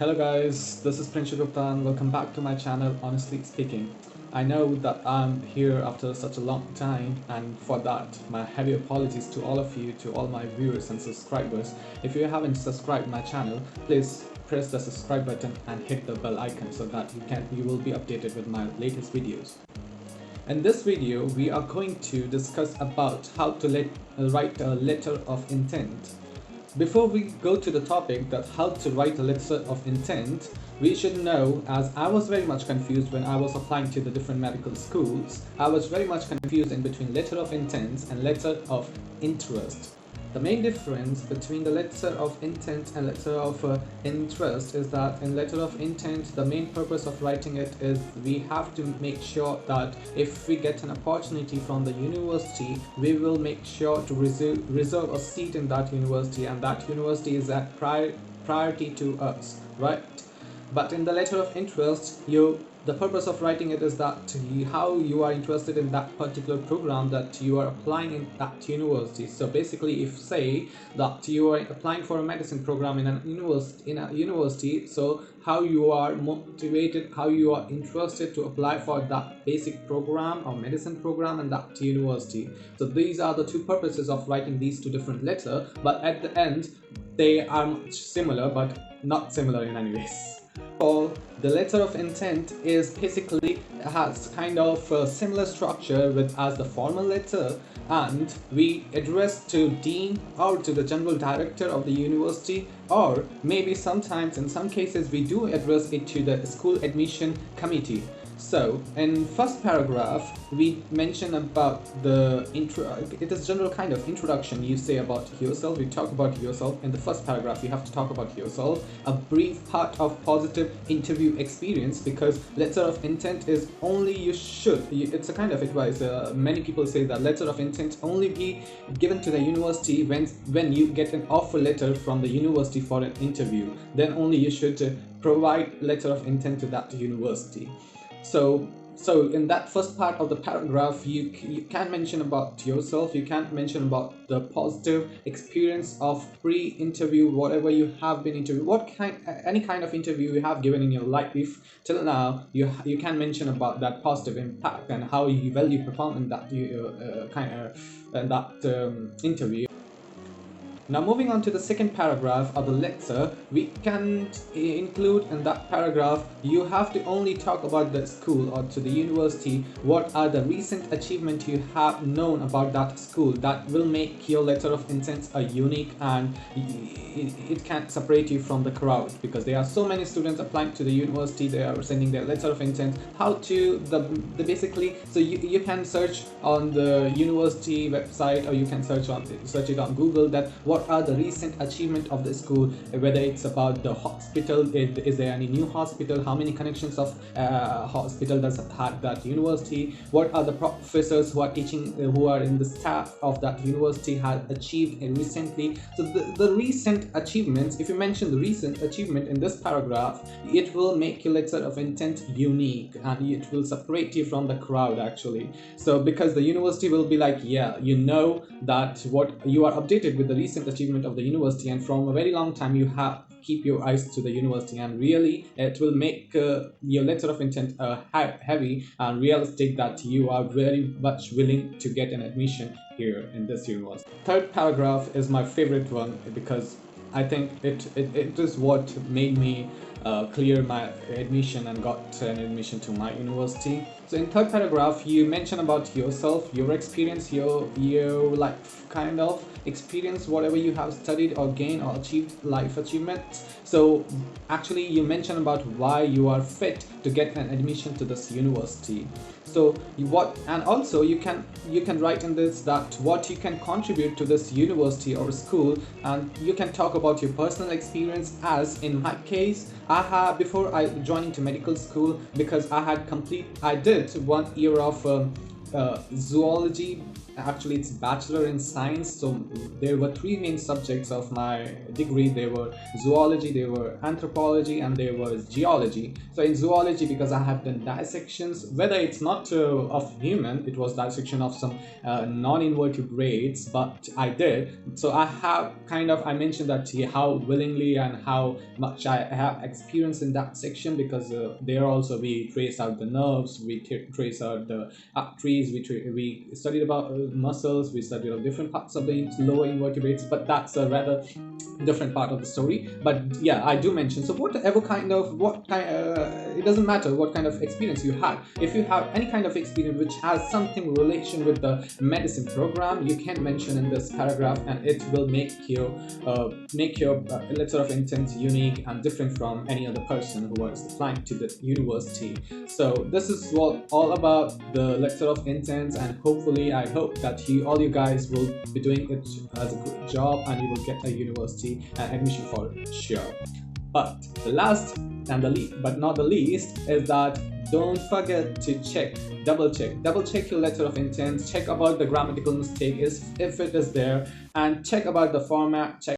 Hello guys, this is Prince Gupta and welcome back to my channel Honestly Speaking. I know that I'm here after such a long time, and for that my heavy apologies to all of you, to all my viewers and subscribers. If you haven't subscribed my channel, please press the subscribe button and hit the bell icon so that you will be updated with my latest videos. In this video, we are going to discuss about how to write a letter of intent. Before we go to the topic that how to write a letter of intent, we should know, as I was very much confused when I was applying to the different medical schools, I was very much confused in between letter of intent and letter of interest. The main difference between the letter of intent and letter of interest is that in letter of intent, the main purpose of writing it is we have to make sure that if we get an opportunity from the university, we will make sure to reserve a seat in that university, and that university is at priority to us, right? But in the letter of interest, the purpose of writing it is that how you are interested in that particular program that you are applying in that university. So basically, if say that you are applying for a medicine program in a university, so how you are motivated, how you are interested to apply for that basic program or medicine program in that university. So these are the two purposes of writing these two different letters, but at the end they are much similar but not similar in any ways. The letter of intent is basically has kind of a similar structure with as the formal letter, and we address to dean or to the general director of the university, or maybe sometimes in some cases we do address it to the school admission committee. So in first paragraph we mention about the it is general kind of introduction. You say about yourself, you talk about yourself. In the first paragraph you have to talk about yourself, a brief part of positive interview experience, because letter of intent is only it's a kind of advice. Many people say that letter of intent only be given to the university when you get an offer letter from the university for an interview, then only you should provide letter of intent to that university. So in that first part of the paragraph, you can mention about yourself, you can mention about the positive experience of pre-interview, whatever you have been interviewed, any kind of interview you have given in your life till now. You can mention about that positive impact and how you perform in that interview. Now moving on to the second paragraph of the letter, we can include in that paragraph, you have to only talk about the school or to the university, what are the recent achievements you have known about that school that will make your letter of intent a unique, and it can separate you from the crowd, because there are so many students applying to the university, they are sending their letter of intent. How to the basically, so you can search on the university website, or you can search it on Google, that what are the recent achievement of the school, whether it's about the hospital, is there any new hospital, how many connections of hospital does it have that university, what are the professors who are teaching, who are in the staff of that university have achieved recently. So the recent achievements, if you mention the recent achievement in this paragraph, it will make your letter of intent unique, and it will separate you from the crowd actually. So because the university will be like, yeah, you know that what you are updated with the recent achievement of the university, and from a very long time you have keep your eyes to the university, and really it will make your letter of intent heavy and realistic, that you are very much willing to get an admission here in this university. Third paragraph is my favorite one, because I think it is what made me clear my admission and got an admission to my university. So in third paragraph you mention about yourself, your experience, your life kind of experience, whatever you have studied or gained or achieved life achievements. So actually you mention about why you are fit to get an admission to this university. So and also you can write in this that what you can contribute to this university or school, and you can talk about your personal experience. As in my case, I had, before I joining to medical school, because I did 1 year of zoology actually it's bachelor in science. So there were three main subjects of my degree. They were zoology, they were anthropology, and there was geology. So in zoology, because I have done dissections, whether it's not of human, it was dissection of some non-invertebrates, but I did. So I have kind of, I mentioned that here how willingly and how much I have experience in that section, because there also we trace out the nerves, we trace out the arteries, we studied about muscles, we studied of different parts of the lower invertebrates, but that's a rather different part of the story. But yeah, I do mention, so whatever kind of, what kind it doesn't matter what kind of experience you had. If you have any kind of experience which has something relation with the medicine program, you can mention in this paragraph, and it will make your letter of intent unique and different from any other person who was applying to the university. So this is what all about the letter of intent, and hopefully I hope that all you guys will be doing it as a good job, and you will get a university and admission for sure. But the last and the least, but not the least, is that don't forget to double check your letter of intent, check about the grammatical mistake if it is there, and check about the format, check